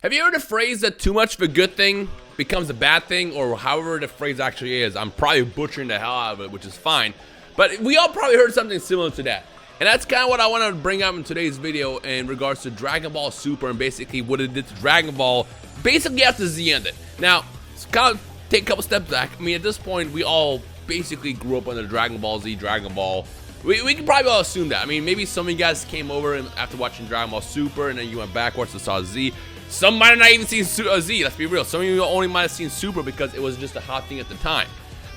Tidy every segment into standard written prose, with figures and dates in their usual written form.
Have you heard the phrase that too much of a good thing becomes a bad thing, or however the phrase actually is? I'm probably butchering the hell out of it, which is fine. But we all probably heard something similar to that. And that's kind of what I want to bring up in today's video in regards to Dragon Ball Super and basically what it did to Dragon Ball basically after Z ended. Now, let's kind of take a couple steps back. I mean, at this point, we all basically grew up under Dragon Ball Z, Dragon Ball. We can probably all assume that. I mean, maybe some of you guys came over and after watching Dragon Ball Super and then you went backwards and saw Z. Some might have not even seen Z, let's be real. Some of you only might have seen Super because it was just a hot thing at the time.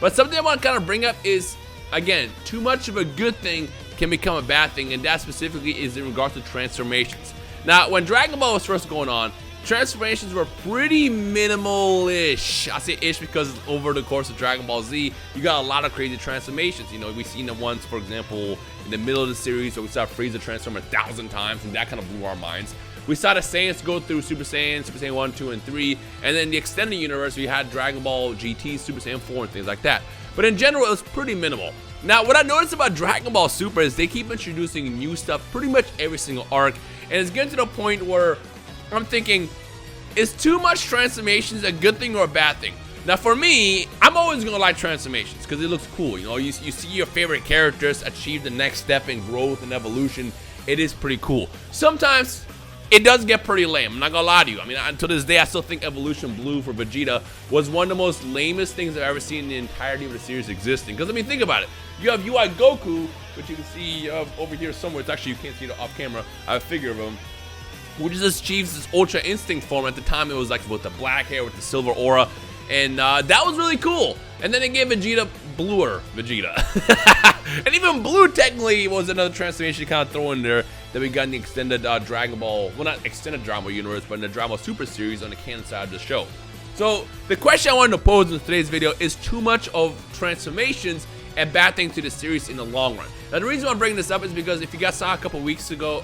But something I want to kind of bring up is, again, too much of a good thing can become a bad thing, and that specifically is in regards to transformations. Now, when Dragon Ball was first going on, transformations were pretty minimal-ish. I say ish because over the course of Dragon Ball Z, you got a lot of crazy transformations. You know, we've seen the ones, for example, in the middle of the series where we saw Frieza transform 1,000 times, and that kind of blew our minds. We saw the Saiyans go through Super Saiyan 1, 2, and 3, and then the extended universe, we had Dragon Ball GT, Super Saiyan 4, and things like that. But in general, it was pretty minimal. Now, what I noticed about Dragon Ball Super is they keep introducing new stuff pretty much every single arc, and it's getting to the point where I'm thinking, is too much transformations a good thing or a bad thing? Now, for me, I'm always gonna like transformations because it looks cool. You know, you see your favorite characters achieve the next step in growth and evolution. It is pretty cool. Sometimes it does get pretty lame, I'm not gonna lie to you. I mean, until this day, I still think Evolution Blue for Vegeta was one of the most lamest things I've ever seen in the entirety of the series existing. Because, I mean, think about it. You have UI Goku, which you can see over here somewhere. It's actually, you can't see it off camera. I have a figure of him, which just achieves this Ultra Instinct form. At the time, it was like with the black hair, with the silver aura. And that was really cool. And then they gave Vegeta bluer Vegeta. And even blue technically was another transformation to kind of throw in there that we got in the extended Dragon Ball, well, not extended Dragon Ball universe, but in the Dragon Ball Super series on the canon side of the show. So the question I wanted to pose in today's video is too much of transformations a bad thing to the series in the long run? Now the reason I'm bringing this up is because if you guys saw a couple weeks ago,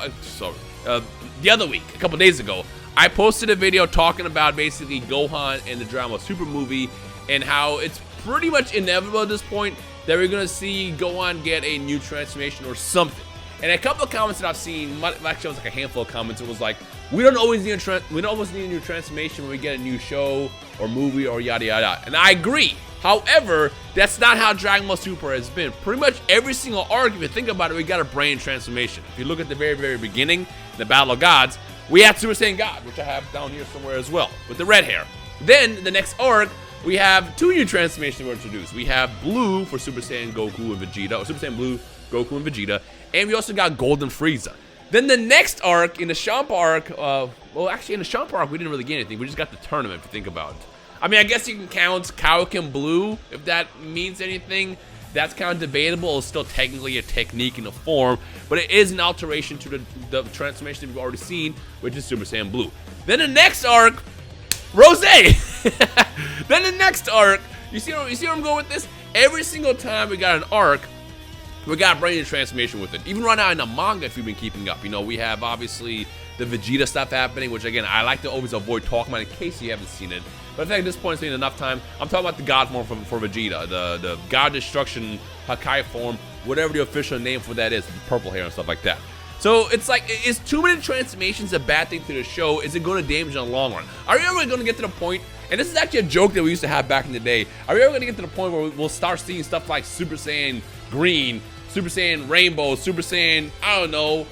the other week, a couple days ago, I posted a video talking about basically Gohan and the Dragon Ball Super movie and how it's pretty much inevitable at this point that we're gonna see Gohan get a new transformation or something. And a couple of comments that I've seen, actually it was like a handful of comments, it was like, we don't always need a new transformation when we get a new show or movie or yada yada. And I agree. However, that's not how Dragon Ball Super has been. Pretty much every single arc, if you think about it, we got a brain transformation. If you look at the very, very beginning, the Battle of Gods, we had Super Saiyan God, which I have down here somewhere as well, with the red hair. Then, the next arc, we have two new transformations were introduced. We have Blue for Super Saiyan Goku and Vegeta, or Super Saiyan Blue, Goku and Vegeta, and we also got Golden Frieza. Then the next arc, in the Champa arc, well, actually in the Champa arc, we didn't really get anything. We just got the tournament, if you think about it. I mean, I guess you can count Kaioken Blue, if that means anything. That's kind of debatable. It's still technically a technique in a form, but it is an alteration to the transformation we've already seen, which is Super Saiyan Blue. Then the next arc, Rose. Then the next arc, you see where I'm going with this? Every single time we got an arc, we got a brand new transformation with it. Even right now in the manga, if you've been keeping up, you know, we have obviously the Vegeta stuff happening, which again, I like to always avoid talking about in case you haven't seen it. But I think at this point, it's been enough time. I'm talking about the God form for Vegeta, the God Destruction Hakai form, whatever the official name for that is, purple hair and stuff like that. So it's like, is too many transformations a bad thing to the show? Is it going to damage in the long run? Are you ever going to get to the point, and this is actually a joke that we used to have back in the day, are you ever going to get to the point where we'll start seeing stuff like Super Saiyan Green, Super Saiyan Rainbow, Super Saiyan, I don't know,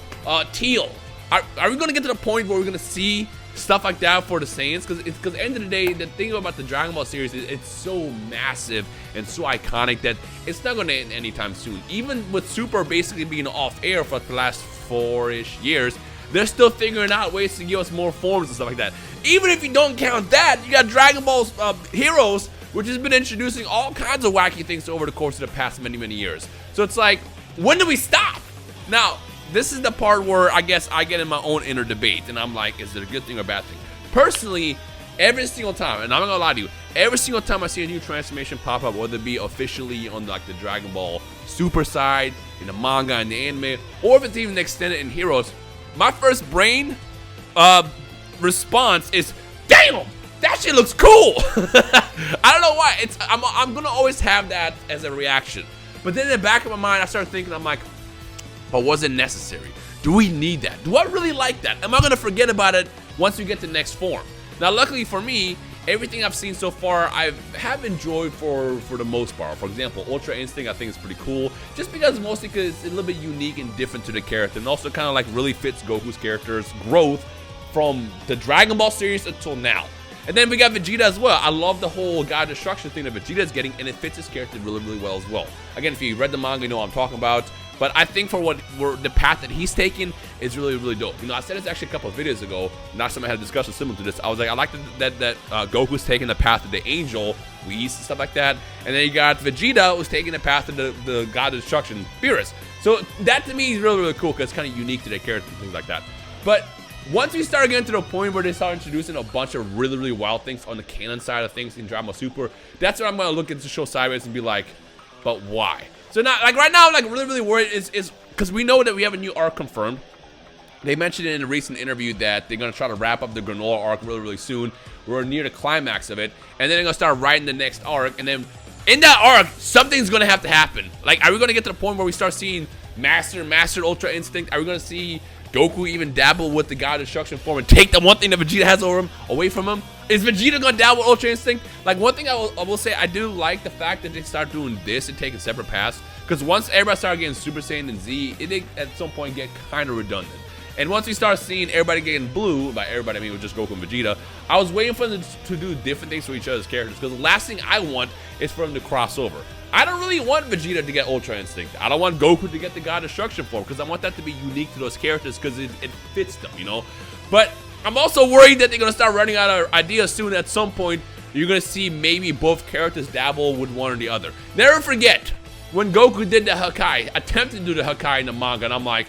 Teal? Are we going to get to the point where we're going to see stuff like that for the Saiyans? Because at the end of the day, the thing about the Dragon Ball series is it's so massive and so iconic that it's not going to end anytime soon. Even with Super basically being off air for the last 4-ish years, they're still figuring out ways to give us more forms and stuff like that. Even if you don't count that, you got Dragon Ball Heroes, which has been introducing all kinds of wacky things over the course of the past many, many years. So it's like, when do we stop? Now, this is the part where I guess I get in my own inner debate, and I'm like, is it a good thing or a bad thing? Personally, every single time, and I'm not gonna lie to you, every single time I see a new transformation pop up, whether it be officially on like the Dragon Ball Super side, in the manga and the anime, or if it's even extended in Heroes, my first brain response is, damn, that shit looks cool. I don't know why. I'm gonna always have that as a reaction. But then in the back of my mind, I start thinking, I'm like, but was it necessary? Do we need that? Do I really like that? Am I gonna forget about it once we get to the next form? Now, luckily for me, everything I've seen so far, I have enjoyed for the most part. For example, Ultra Instinct, I think is pretty cool, just because mostly because it's a little bit unique and different to the character, and also kind of like really fits Goku's character's growth from the Dragon Ball series until now. And then we got Vegeta as well. I love the whole God Destruction thing that Vegeta's getting, and it fits his character really, really well as well. Again, if you read the manga, you know what I'm talking about. But I think for the path that he's taken is really, really dope. You know, I said this actually a couple of videos ago. Last time I had a discussion similar to this, I was like, I like that Goku's taking the path of the Angel, Whis, and stuff like that. And then you got Vegeta, who's taking the path of the God of Destruction, Beerus. So that to me is really, really cool because it's kind of unique to their character and things like that. But once we start getting to the point where they start introducing a bunch of really, really wild things on the canon side of things in Dragon Ball Super, that's where I'm going to look at the show sideways and be like, but why? So now, like right now, I'm like really, really worried is because we know that we have a new arc confirmed. They mentioned it in a recent interview that they're going to try to wrap up the Granola arc really, really soon. We're near the climax of it. And then they're going to start writing the next arc. And then in that arc, something's going to have to happen. Like, are we going to get to the point where we start seeing Mastered Ultra Instinct? Are we going to see Goku even dabble with the God Destruction form and take the one thing that Vegeta has over him away from him? Is Vegeta gonna dabble with Ultra Instinct? Like, one thing I will say, I do like the fact that they start doing this and taking separate paths, because once everybody started getting Super Saiyan and Z, it did at some point get kind of redundant. And once we start seeing everybody getting blue, by everybody I mean with just Goku and Vegeta, I was waiting for them to do different things for each other's characters, because the last thing I want is for them to cross over. I don't really want Vegeta to get Ultra Instinct. I don't want Goku to get the God Destruction form, because I want that to be unique to those characters, because it fits them, you know? But I'm also worried that they're going to start running out of ideas soon. At some point, you're going to see maybe both characters dabble with one or the other. Never forget when Goku did the Hakai, attempted to do the Hakai in the manga, and I'm like,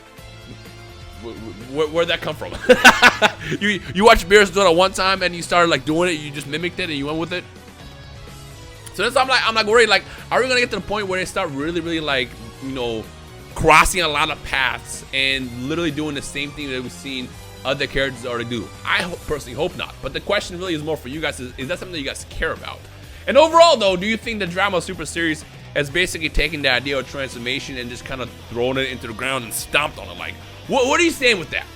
where'd that come from? you watched Beerus do it one time, and you started like doing it, you just mimicked it, and you went with it? So that's I'm like worried, like, are we gonna get to the point where they start really, really like, you know, crossing a lot of paths and literally doing the same thing that we've seen other characters already do? I personally hope not. But the question really is more for you guys, is that something that you guys care about? And overall though, do you think the Dragon Ball Super series has basically taken the idea of transformation and just kind of thrown it into the ground and stomped on it? Like, what are you saying with that?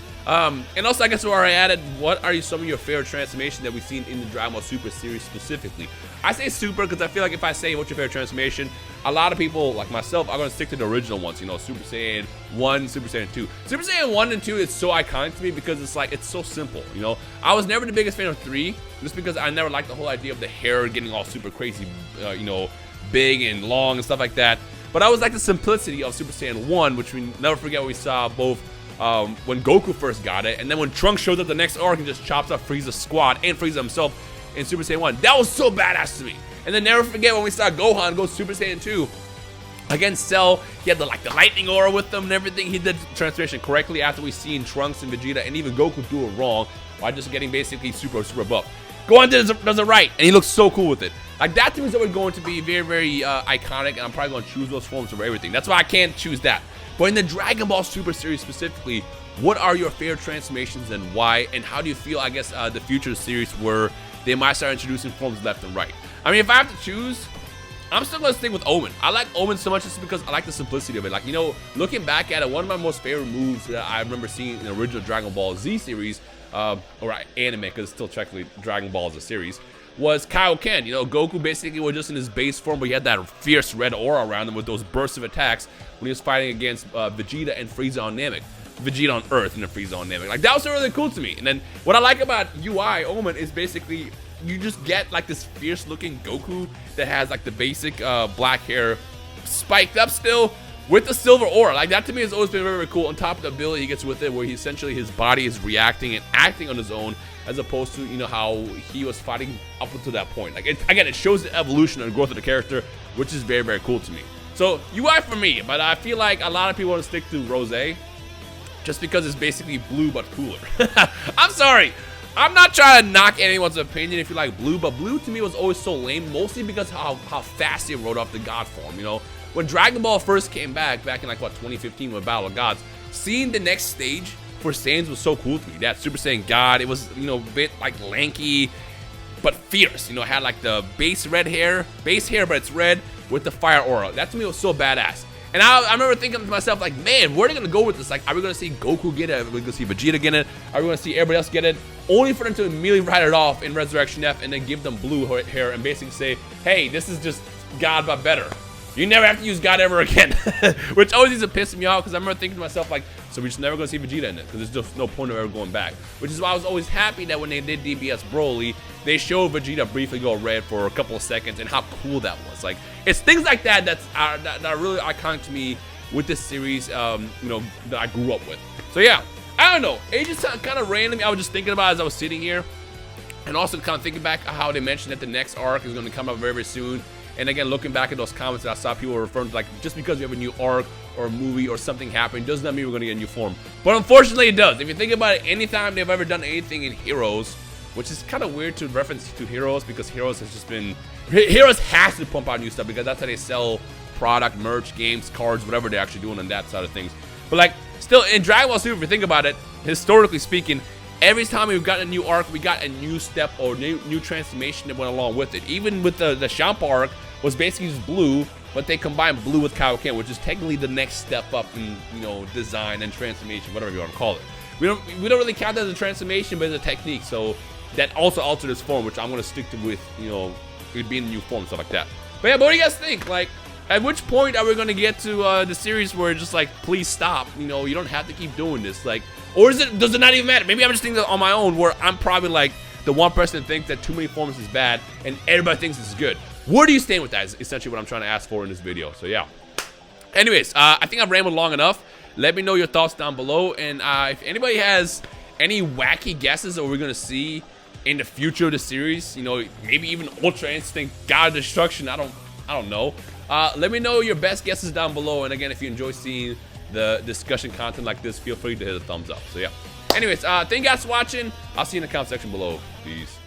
And also, I guess where I added, what are some of your favorite transformations that we've seen in the Dragon Ball Super series specifically? I say Super because I feel like if I say what's your favorite transformation, a lot of people, like myself, are going to stick to the original ones, you know, Super Saiyan 1, Super Saiyan 2. Super Saiyan 1 and 2 is so iconic to me because it's like, it's so simple, you know? I was never the biggest fan of 3, just because I never liked the whole idea of the hair getting all super crazy, you know, big and long and stuff like that. But I always like the simplicity of Super Saiyan 1, which we never forget we saw both when Goku first got it, and then when Trunks showed up the next arc and just chops up Frieza's squad and Frieza himself in Super Saiyan 1. That was so badass to me. And then never forget when we saw Gohan go Super Saiyan 2 against Cell. He had the lightning aura with them and everything. He did the transformation correctly after we seen Trunks and Vegeta and even Goku do it wrong by just getting basically super buff. Gohan does it right, and he looks so cool with it. Like, that to me is always going to be very, very iconic, and I'm probably going to choose those forms over everything. That's why I can't choose that. But in the Dragon Ball Super series specifically, what are your favorite transformations and why? And how do you feel, I guess, the future series where they might start introducing forms left and right? I mean, if I have to choose, I'm still going to stick with Omen. I like Omen so much just because I like the simplicity of it. Like, you know, looking back at it, one of my most favorite moves that I remember seeing in the original Dragon Ball Z series, or anime, because it's still technically Dragon Ball as a series, was Kaioken. You know, Goku basically was just in his base form, but he had that fierce red aura around him with those bursts of attacks when he was fighting against Vegeta and Frieza on Namek. Vegeta on Earth and then Frieza on Namek. Like, that was really cool to me. And then what I like about UI Omen is basically you just get like this fierce looking Goku that has like the basic black hair spiked up still with the silver aura. Like, that to me has always been very, very cool. On top of the ability he gets with it, where he essentially, his body is reacting and acting on his own, as opposed to, you know, how he was fighting up until that point. Like, again, it shows the evolution and growth of the character, which is very, very cool to me. So UI for me, but I feel like a lot of people want to stick to Rose, just because it's basically blue but cooler. I'm sorry. I'm not trying to knock anyone's opinion if you like blue, but blue to me was always so lame, mostly because how fast they wrote off the God form, you know? When Dragon Ball first came back in like, what, 2015 with Battle of Gods, seeing the next stage for Saiyans was so cool to me. That Super Saiyan God, it was, you know, a bit like lanky, but fierce. You know, it had like the base hair, but it's red with the fire aura. That to me was so badass. And I remember thinking to myself, like, man, where are they going to go with this? Like, are we going to see Goku get it? Are we going to see Vegeta get it? Are we going to see everybody else get it? Only for them to immediately write it off in Resurrection F and then give them blue hair and basically say, hey, this is just God but better. You never have to use God ever again. Which always used to piss me off because I remember thinking to myself, like, so we're just never going to see Vegeta in it because there's just no point of ever going back. Which is why I was always happy that when they did DBS Broly, they showed Vegeta briefly go red for a couple of seconds and how cool that was. Like, it's things like that that are really iconic to me with this series, you know, that I grew up with. So yeah, I don't know. It just kind of randomly, I was just thinking about it as I was sitting here. And also kind of thinking back how they mentioned that the next arc is going to come up very, very soon. And again, looking back at those comments that I saw people were referring to, like, just because we have a new arc or a movie or something happening does not mean we're going to get a new form. But unfortunately, it does. If you think about it, anytime they've ever done anything in Heroes, which is kind of weird to reference to Heroes because Heroes has just been... Heroes has to pump out new stuff because that's how they sell product, merch, games, cards, whatever they're actually doing on that side of things. But, like, still, in Dragon Ball Super, if you think about it, historically speaking, every time we've gotten a new arc, we got a new step or new transformation that went along with it. Even with the Champa arc, was basically just blue, but they combined blue with Kaioken, which is technically the next step up in, you know, design and transformation, whatever you want to call it. We don't really count that as a transformation, but as a technique. So that also altered its form, which I'm gonna stick to with, you know, it being a new form, stuff like that. But yeah, but what do you guys think? Like, at which point are we gonna get to the series where it's just like, please stop? You know, you don't have to keep doing this. Like, or does it not even matter? Maybe I'm just thinking on my own, where I'm probably like the one person that thinks that too many forms is bad, and everybody thinks this is good. Where do you stand with that is essentially what I'm trying to ask for in this video. So yeah. Anyways, I think I've rambled long enough. Let me know your thoughts down below. And if anybody has any wacky guesses that we're going to see in the future of the series, you know, maybe even Ultra Instinct, God of Destruction, I don't know. Let me know your best guesses down below. And again, if you enjoy seeing the discussion content like this, feel free to hit a thumbs up. So yeah. Anyways, thank you guys for watching. I'll see you in the comment section below. Peace.